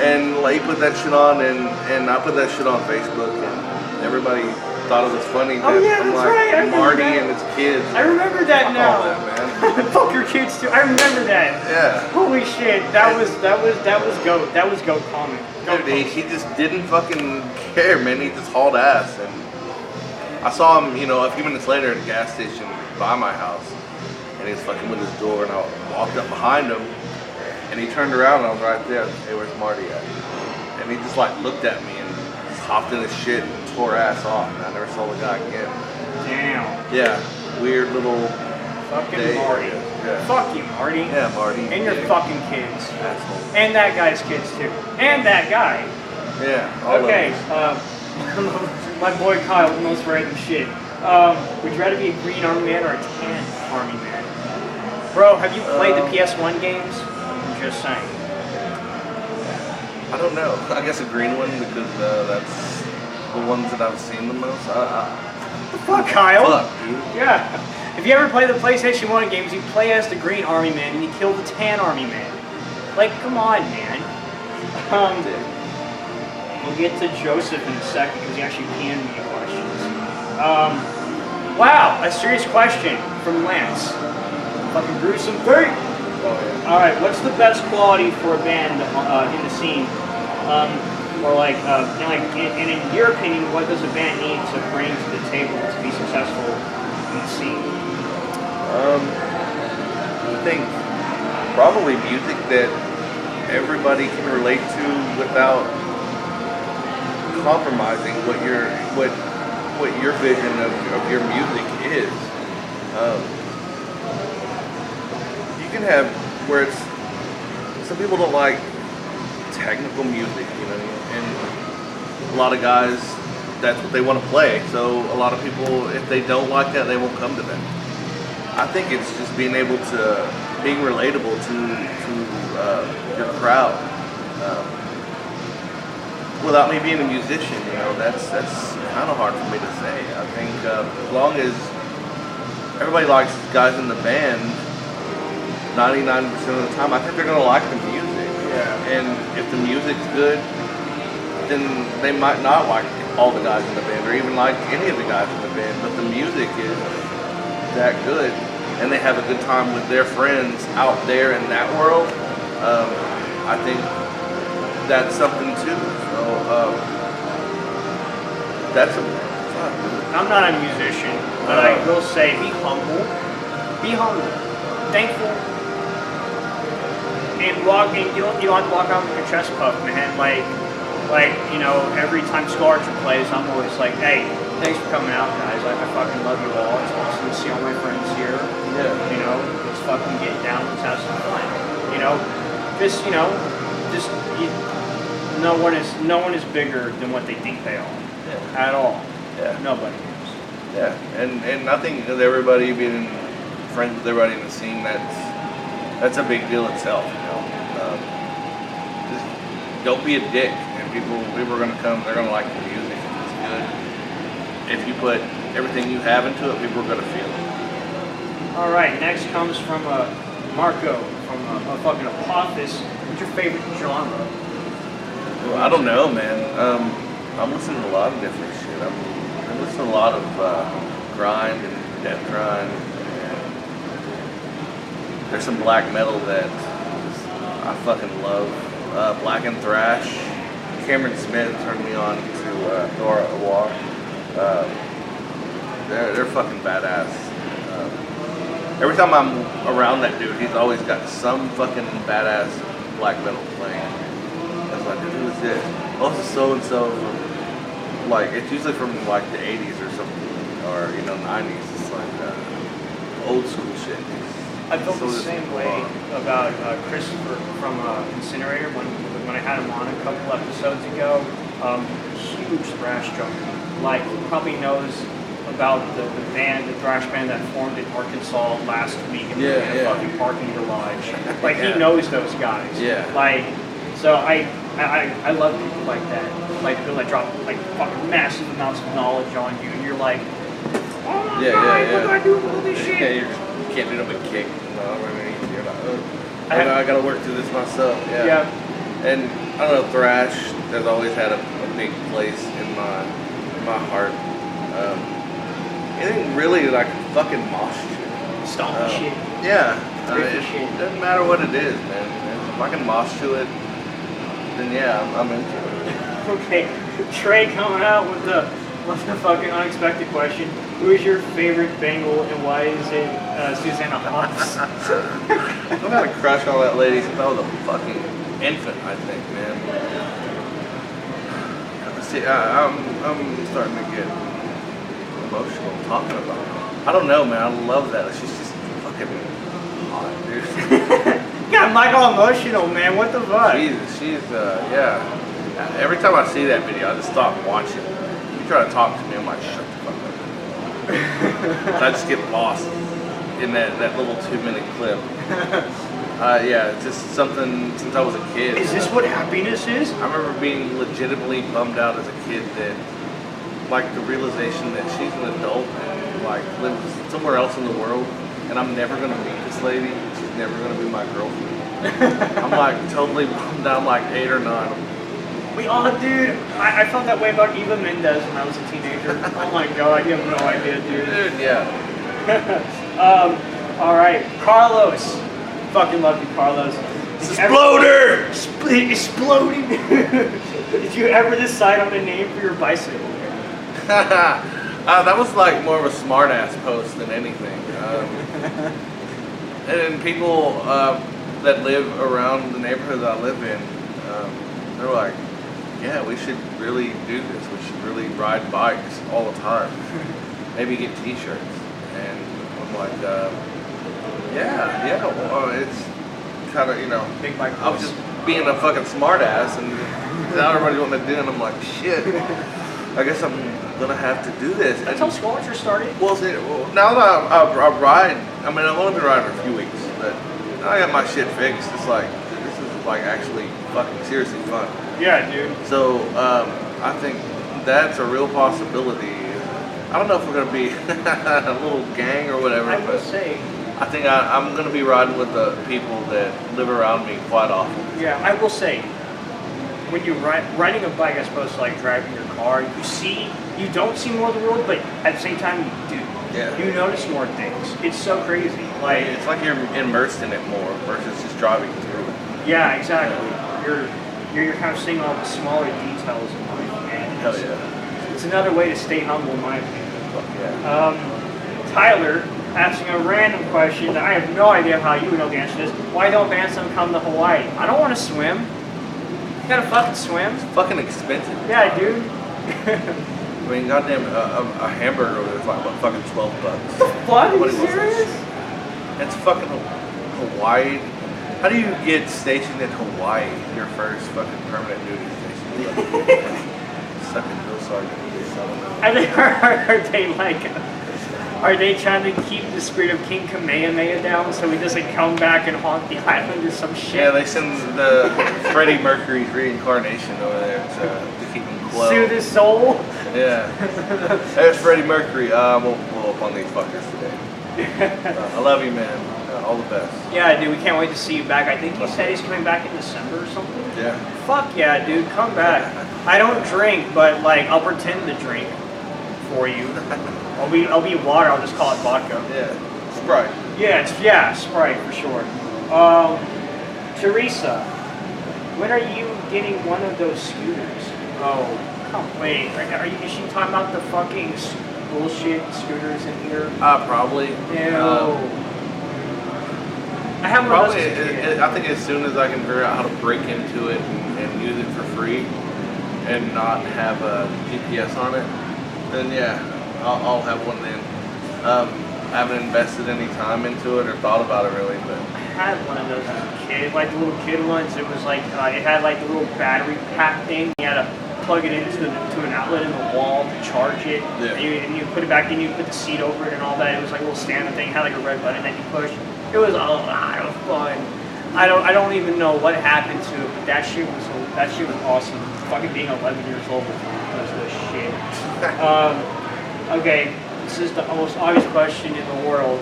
And he put that shit on, and I put that shit on Facebook, and everybody thought it was funny that I'm right. Marty and his kids. I remember that now. All that, man. Fuck your kids too. I remember that. Yeah. Holy shit. That was goat. That was goat comment. Dude, he just didn't fucking care, man. He just hauled ass, and I saw him, a few minutes later at a gas station by my house, and he was fucking with his door, and I walked up behind him, and he turned around, and I was right there. "Hey, where's Marty at?" And he just looked at me and just hopped in his shit and tore ass off, and I never saw the guy again. Damn. Yeah, weird little fucking day. Marty. Yeah. Fuck you, Marty. Yeah, Marty. And your fucking kids. Asshole. And that guy's kids too. And that guy. Yeah. Okay. My boy Kyle, the most random shit. Would you rather be a green army man or a tan army man? Bro, have you played the PS1 games? I'm just saying. I don't know. I guess a green one because that's the ones that I've seen the most. What the fuck, Kyle? Fuck, dude. Yeah. If you ever play the PlayStation 1 games, you play as the green army man and you kill the tan army man. Come on, man. We'll get to Joseph in a second because he actually panned me questions. Wow, a serious question from Lance. Fucking gruesome thing. Alright, what's the best quality for a band in the scene? In your opinion, what does a band need to bring to the table to be successful in the scene? I think probably music that everybody can relate to without compromising what what your vision of your music is. You can have where it's some people don't like technical music, you know, and a lot of guys that's what they want to play. So a lot of people, if they don't like that, they won't come to them. I think it's just being relatable to your crowd. Without me being a musician, you know, that's kind of hard for me to say. I think as long as everybody likes guys in the band, 99% of the time, I think they're gonna like the music. Yeah. And if the music's good, then they might not like all the guys in the band, or even like any of the guys in the band. But the music is that good, and they have a good time with their friends out there in that world. I think that's something too. So that's a fun. I'm not a musician, but I will say be humble, thankful, and you don't have to walk out with your chest puffed, man. Like you know, every time Scorcher plays, I'm always like, hey, thanks for coming out, guys. I fucking love you all. It's awesome to see all my friends here. Yeah. You know, let's fucking get down. Let's have some fun. You know, no one is bigger than what they think they are. Yeah. At all. Yeah. Nobody is. Yeah. And I think with everybody being friends with everybody in the scene, that's a big deal itself. You know, just don't be a dick, and people are gonna come. They're gonna like the music. If it's good. If you put everything you have into it, people are gonna feel it. All right. Next comes from Marco from a fucking Apophis. What's your favorite genre? Well, I don't know, man. I'm listening to a lot of different shit. I'm listening to a lot of grind and death grind. And there's some black metal that I fucking love. Black and thrash. Cameron Smith turned me on to Nora Awar. They're fucking badass. Every time I'm around that dude, he's always got some fucking badass black metal playing. It's like, who is this? Oh, this is so and so from, like, it's usually from like the 80s or something, or 90s. It's like old school shit. I felt the same way about Christopher from Incinerator when I had him on a couple episodes ago. Huge thrash junkie. Like, he probably knows about the band, the thrash band that formed in Arkansas last week in a fucking parking garage. Like, he knows those guys. Yeah. Like, so I love people like that. Like, people that drop like fucking massive amounts of knowledge on you, and you're like, oh my god, what do I do with all this shit? Yeah, you can't do nothing but kick. You're like, I gotta work through this myself. Yeah. And I don't know, thrash has always had a big place in my heart. Anything really that I can fucking mosh to. Stomp shit. Yeah. Shit. It doesn't matter what it is, man. If I can mosh to it, then yeah, I'm into it. Okay, Trey coming out with the fucking unexpected question. Who is your favorite Bengal and why is it Susanna Hoffs? I've had a crush on that lady since I was a fucking infant, I think, man. See, I'm starting to get emotional talking about it. I don't know, man. I love that. She's just fucking hot, dude. Yeah, I'm like all emotional, man. What the fuck? She's yeah. Every time I see that video, I just stop watching. You try to talk to me, I'm like, shut the fuck up. I just get lost in that little 2-minute clip. Yeah, it's just something since I was a kid. Is this what happiness is? I remember being legitimately bummed out as a kid that, like, the realization that she's an adult and, like, lives somewhere else in the world, and I'm never going to meet this lady. She's never going to be my girlfriend. I'm, like, totally bummed out. I'm, like, 8 or 9. We all, dude, I felt that way about Eva Mendes when I was a teenager. Oh my god, you have no idea, dude. Dude, yeah. Alright, Carlos. Fucking love you, Carlos. Exploder! Exploding. Did you ever decide on a name for your bicycle? That was like more of a smart ass post than anything. And people that live around the neighborhood that I live in, they're like, yeah, we should really do this. We should really ride bikes all the time. Maybe get T-shirts. And I'm like, yeah. Well, it's kind of, you know, Big bike. I was just being a fucking smartass, and now everybody's wanting to do it. And I'm like, shit. I guess I'm gonna have to do this. That's how sculpture started. Well, see, now that I ride, I mean, I've only been riding for a few weeks, but now I got my shit fixed. It's like, this is like actually fucking seriously fun. Yeah, dude. So I think that's a real possibility. I don't know if we're gonna be a little gang or whatever, I will but say. I think I'm gonna be riding with the people that live around me quite often. Yeah, I will say. When you're riding a bike as opposed to like driving your car, you don't see more of the world, but at the same time you do. Yeah. You notice more things. It's so crazy. Like it's like you're immersed in it more versus just driving through it. yeah, exactly. You're kind of seeing all the smaller details in life, and Hell yeah. it's another way to stay humble, in my opinion. Fuck yeah. Tyler asking a random question. I have no idea how you would know the answer to this. Why don't Bantam come to Hawaii? I don't want to swim. You gotta fucking swim. It's fucking expensive. Yeah, dude. I mean, goddamn, a hamburger over there is like, what, fucking $12. What? Are you What was serious? this? It's fucking Hawaii. How do you get stationed in Hawaii, your first fucking permanent duty station? Sucking Bill Sergeant. Are they trying to keep the spirit of King Kamehameha down so he doesn't come back and haunt the island or some shit? Yeah, they send the Freddie Mercury's reincarnation over there to keep him quelled. Soothe his soul? Yeah. There's Freddie Mercury. We'll blow up on these fuckers today. I love you, man. All the best. Yeah, dude, we can't wait to see you back. I think he said he's coming back in December or something. Yeah. Fuck yeah, dude, come back. I don't drink, but like I'll pretend to drink for you. I'll be water. I'll just call it vodka. Yeah. Sprite. Yeah, Sprite for sure. Teresa, when are you getting one of those scooters? Oh, come wait. Is she talking about the fucking bullshit scooters in here? Probably. Ew. I have one of those. I think as soon as I can figure out how to break into it and use it for free and not have a GPS on it, then yeah. I'll have one then. I haven't invested any time into it or thought about it really, but I had one of those as a kid, like the little kid ones. It was like it had like the little battery pack thing. You had to plug it into an outlet in the wall to charge it. Yeah. And you put it back in. You put the seat over it and all that. It was like a little standing thing. It had like a red button that you push. It was a lot of fun. I don't even know what happened to it, but that shit was awesome. Fucking being 11 years old was the shit. Okay, this is the most obvious question in the world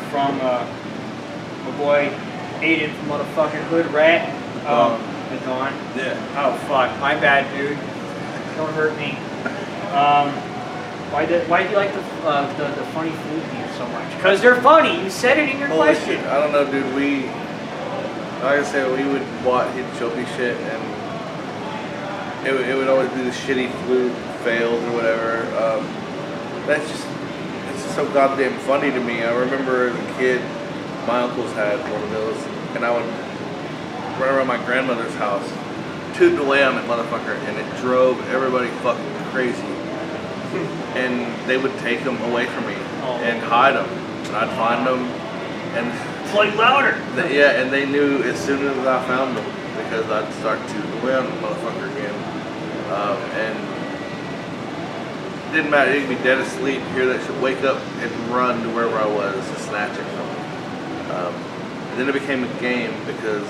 from my boy Aiden from motherfucking Hood Rat. The Dawn. yeah. Oh fuck, my bad, dude. Don't hurt me. Why do you like the funny food games so much? Because they're funny. You said it in your question. Shit. I don't know, dude. Like I said, we would watch. He'd show me shit, and it would always be the shitty flu fails or whatever. It's just so goddamn funny to me. I remember as a kid, my uncles had one of those, and I would run around my grandmother's house, tooting away on that motherfucker, and it drove everybody fucking crazy. And they would take them away from me and hide them, and I'd find them, and play louder. Yeah, and they knew as soon as I found them because I'd start tooting away on the motherfucker again, and. Didn't matter, you could be dead asleep, hear that shit, wake up and run to wherever I was to snatch it from me. And then it became a game because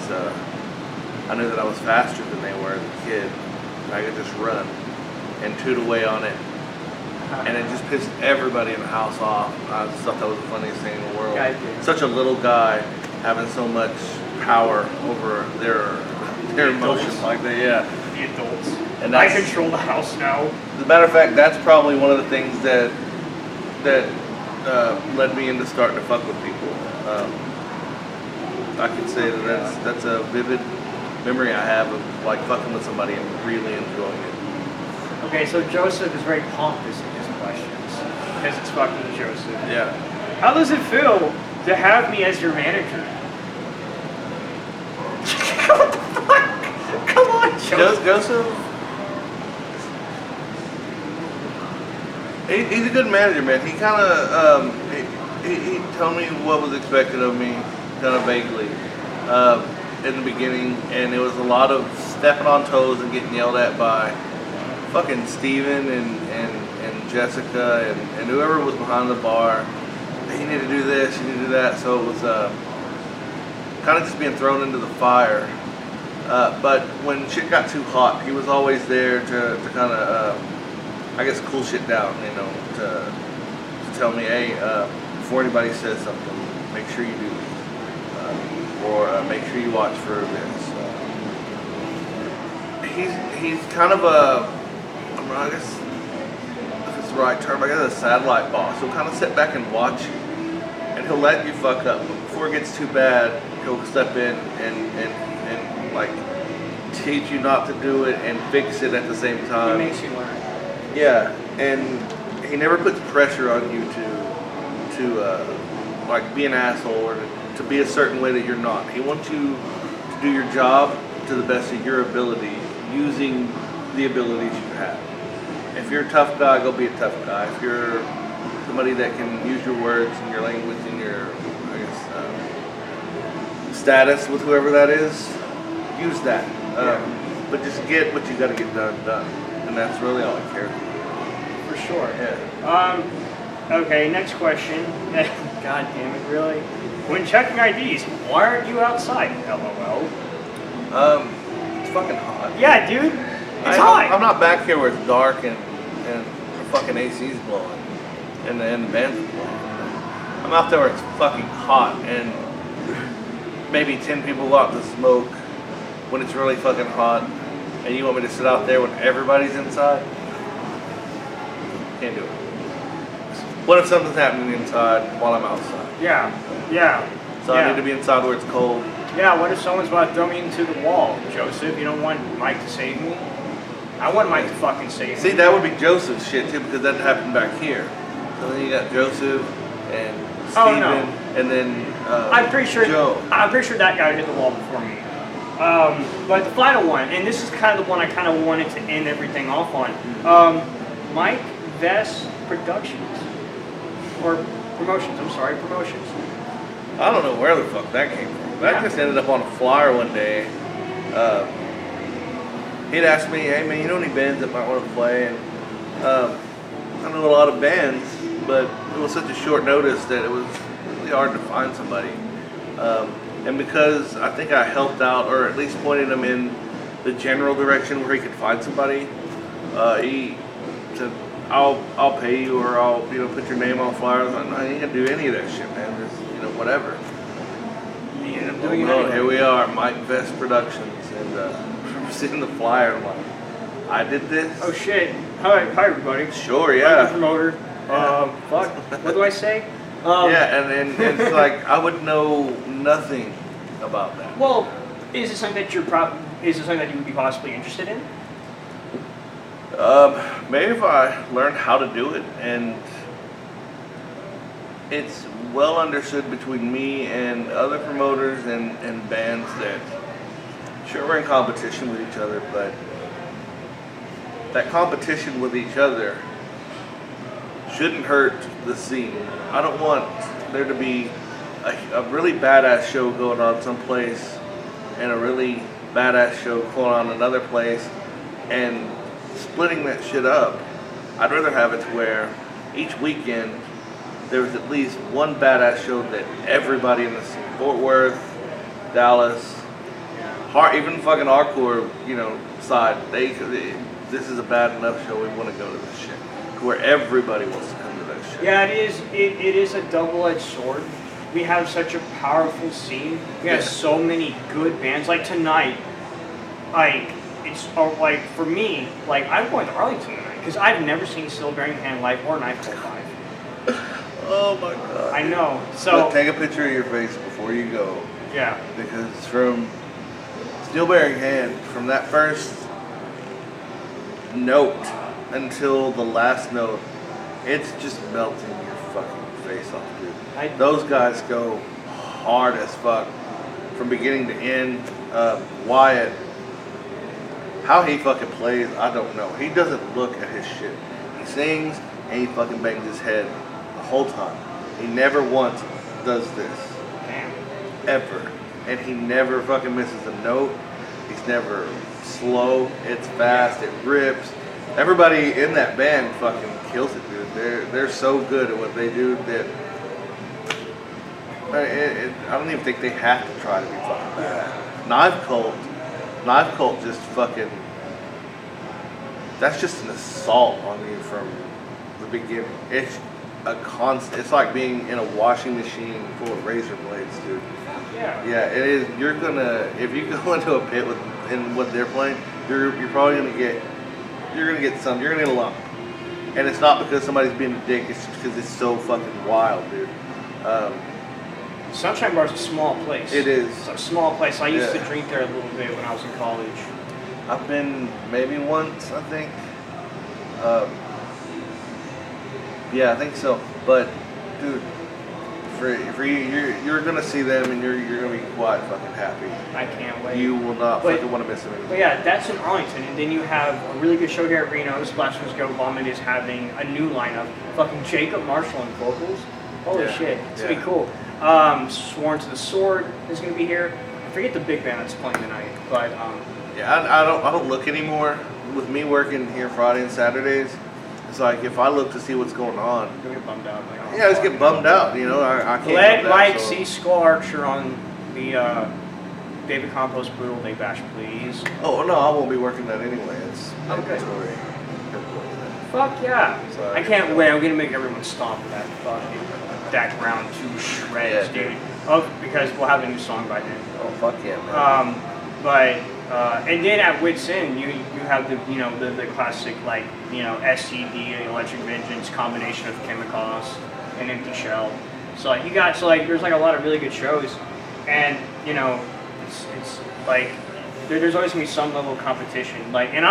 I knew that I was faster than they were as a kid. And I could just run and toot away on it. And it just pissed everybody in the house off. I just thought that was the funniest thing in the world. Such a little guy having so much power over their emotions like that, yeah. The adults. And I control the house now. As a matter of fact, that's probably one of the things that led me into starting to fuck with people. I can say that that's a vivid memory I have of like fucking with somebody and really enjoying it. Okay, so Joseph is very pompous in his questions because it's fucking Joseph. Yeah. How does it feel to have me as your manager? What the fuck? Come on, Joseph. Joseph He's a good manager, man. He kind of he told me what was expected of me, kind of vaguely, in the beginning, and it was a lot of stepping on toes and getting yelled at by fucking Steven and Jessica and whoever was behind the bar. Hey, you need to do this, you need to do that. So it was kind of just being thrown into the fire. But when shit got too hot, he was always there to kind of, I guess, cool shit down, you know, to tell me, hey, before anybody says something, make sure you do this. Or make sure you watch for this. He's kind of a, I guess, if it's the right term, I guess a satellite boss. He'll kind of sit back and watch you, and he'll let you fuck up. But before it gets too bad, he'll step in and like teach you not to do it and fix it at the same time. He makes you learn. Yeah, and he never puts pressure on you to like be an asshole or to be a certain way that you're not. He wants you to do your job to the best of your ability, using the abilities you have. If you're a tough guy, go be a tough guy. If you're somebody that can use your words and your language and your, I guess, status with whoever that is, use that. But just get what you got to get done, and that's really all I care about. For sure. Yeah. Okay, next question. God damn it, really? When checking IDs, why aren't you outside? LOL. It's fucking hot. Yeah, dude. It's hot. I'm not back here where it's dark and the fucking AC's blowing and the band's blowing. I'm out there where it's fucking hot and maybe 10 people go out to smoke when it's really fucking hot, and you want me to sit out there when everybody's inside? Can't do it. What if something's happening inside while I'm outside? Yeah. So I need to be inside where it's cold. Yeah, what if someone's about to throw me into the wall? Joseph, you don't want Mike to save me? I want Mike to fucking save me. See, that would be Joseph's shit too, because that happened back here. So then you got Joseph and Steven, and then I'm pretty sure Joe. I'm pretty sure that guy hit the wall before me. But the final one, and this is kind of the one I kind of wanted to end everything off on. Mike Vest Productions. Or Promotions, I'm sorry, Promotions. I don't know where the fuck that came from. That just ended up on a flyer one day. He'd asked me, hey man, you know any bands that might want to play? And I know a lot of bands, but it was such a short notice that it was really hard to find somebody. And because I think I helped out, or at least pointed him in the general direction where he could find somebody, he said, I'll pay you, or I'll put your name on flyers. I ain't gonna do any of that shit, man. Just whatever. You end up doing it Well, anyway. here we are, Mike Vest Productions, and seeing the flyer. I'm like, I did this. Oh shit! Hi everybody. Sure, I'm yeah. the promoter. Fuck. What do I say? Yeah, and it's like I would know nothing about that. Well, is it something that is it something that you would be possibly interested in? Maybe if I learned how to do it, and it's well understood between me and other promoters and bands that, sure, we're in competition with each other, but that competition with each other shouldn't hurt the scene. I don't want there to be a really badass show going on someplace and a really badass show going on another place and splitting that shit up. I'd rather have it to where each weekend there's at least one badass show that everybody in the scene, Fort Worth, Dallas, even fucking hardcore, side, this is a bad enough show, we want to go to this shit. Where everybody wants to come to that shit. Yeah, it is a double-edged sword. We have such a powerful scene. We have so many good bands. Like tonight, for me, I'm going to Arlington tonight because I've never seen Still Bearing Hand live or Nightfall live. Oh my god. I know. So but take a picture of your face before you go. Yeah. Because from Still Bearing Hand, from that first note until the last note, it's just melting your fucking face off, dude. Those guys go hard as fuck from beginning to end. Wyatt, how he fucking plays, I don't know. He doesn't look at his shit. He sings and he fucking bangs his head the whole time. He never once does this. Damn. Ever. And he never fucking misses a note. He's never slow. It's fast. It rips. Everybody in that band fucking kills it, dude. They're so good at what they do that I don't even think they have to try to be fucking bad. Knife Cult just fucking, that's just an assault on you from the beginning. It's a constant, it's like being in a washing machine full of razor blades, dude. Yeah. Yeah, it is. You're gonna, if you go into a pit in what they're playing, you're probably gonna get some, you're gonna get a lump. And it's not because somebody's being a dick, it's just because it's so fucking wild, dude. Sunshine Bar is a small place. It is. It's a small place. I used to drink there a little bit when I was in college. I've been maybe once, I think. Yeah, I think so. But, dude, for you, you're gonna see them and you're gonna be quite fucking happy. I can't wait. You will not fucking want to miss them anymore. But yeah, that's in Arlington, and then you have a really good show here at Reno. The Splashers Go Vomit is having a new lineup. Fucking Jacob Marshall on vocals. Holy shit, it's gonna be cool. Sworn to the Sword is gonna be here. I forget the big band that's playing tonight, but yeah, I don't look anymore. With me working here Friday and Saturdays, it's like if I look to see what's going on, you'll get bummed out. Like, oh, yeah, I just get bummed out. You know, I can't. Let Mike see Skull Archer on the David Compost Brutal Day Bash, please. Oh no, I won't be working that anyway. It's mandatory. Fuck yeah! Sorry. I can't wait. I'm gonna make everyone stomp that round 2 shreds, dude. Oh, because we'll have a new song by then. Oh fuck yeah, man. And then at Wits End, you have the classic STD, Electric Vengeance combination of Chemicals and Empty Shell. So there's like a lot of really good shows, and it's like there's always gonna be some level of competition. Like, and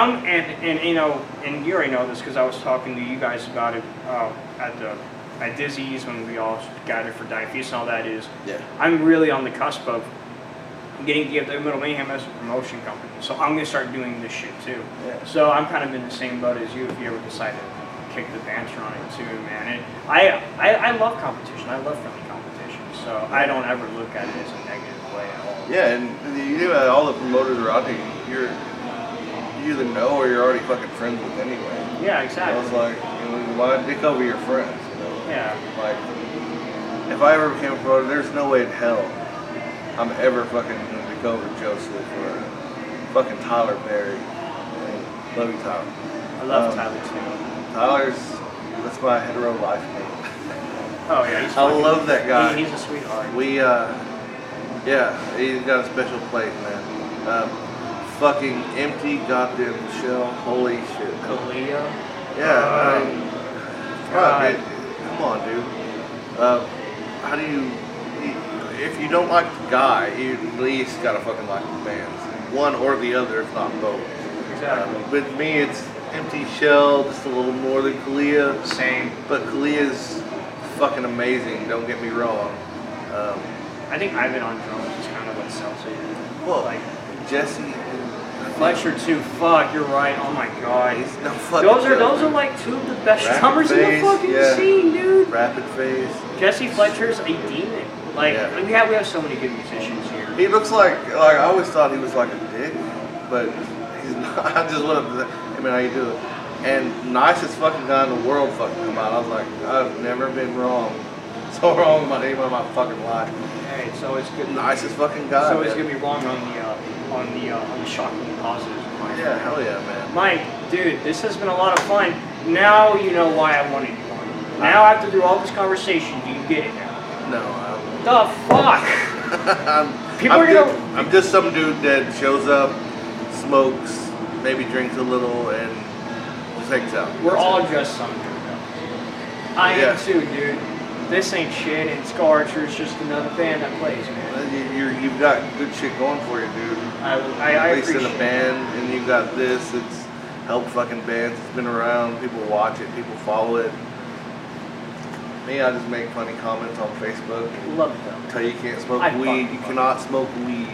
you already know this because I was talking to you guys about it at Dizzy's when we all gathered for Diet Feast and all that. I'm really on the cusp of getting DFW Metal Mayhem as a promotion company. So I'm gonna start doing this shit too. Yeah. So I'm kind of in the same boat as you if you ever decide to kick the banter on it too, man. And I love competition. I love friendly competition. So I don't ever look at it as a negative way at all. Yeah, and you know all the promoters around you either know or you're already fucking friends with anyway. Yeah, exactly. It's like, why dick over your friends? Yeah. Like, if I ever became a promoter, there's no way in hell I'm ever fucking gonna dick over Joseph or fucking Tyler Berry. Love you, Tyler. I love Tyler too. That's my hetero life mate. Oh yeah, I love that guy. He's a sweetheart. He's got a special place, man. Fucking empty goddamn shell. Holy shit. Kalia? Yeah. Come on, dude. How do you? If you don't like the guy, you at least gotta fucking like the bands. One or the other, if not both. Exactly. With me, it's Empty Shell, just a little more than Kalia. Same. But Kalia's fucking amazing. Don't get me wrong. I think Ivan on drums is kind of what sells it. Well, like Jesse. Fletcher too. Fuck, you're right. Oh my god. Those are like two of the best drummers in the fucking scene, dude. Rapid Phase. Jesse Fletcher's a demon. Like we have so many good musicians here. He looks like I always thought he was like a dick, but he's not. I just wanted to. I mean, how you do it? And nicest fucking guy in the world fucking come out. I was like, I've never been wrong. So wrong about anyone in my fucking life. Hey, it's always good. Nicest fucking guy. So it's gonna be wrong on the shockingly positive. Yeah, hell yeah, man. Mike, dude, this has been a lot of fun. Now you know why I wanted you on. Now after through all this conversation, do you get it now? No, I don't. The fuck? I'm just some dude that shows up, smokes, maybe drinks a little, and just hangs out. We're all just some dude. I am too, dude. This ain't shit, and Skull Archer is just another band that plays, man. You've got good shit going for you, dude. I At least in a band, and you got this. It's helped fucking bands. It's been around. People watch it. People follow it. Me, I just make funny comments on Facebook. Love it. Tell you can't smoke weed. You cannot smoke weed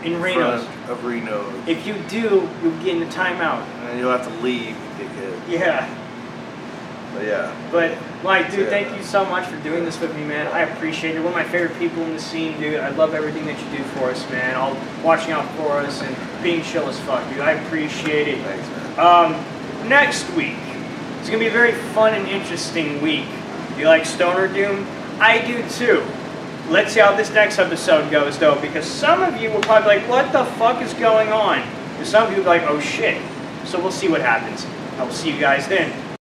in Reno. Of Reno. If you do, you'll get in the timeout. And you'll have to leave, you dickhead. Yeah. But yeah. But Mike, dude, thank you so much for doing this with me, man. I appreciate it. You're one of my favorite people in the scene, dude. I love everything that you do for us, man. All watching out for us and being chill as fuck, dude. I appreciate it. Thanks, man. Next week, it's gonna be a very fun and interesting week. You like Stoner Doom? I do too. Let's see how this next episode goes, though, because some of you will probably be like, what the fuck is going on? And some of you will be like, oh shit. So we'll see what happens. I will see you guys then.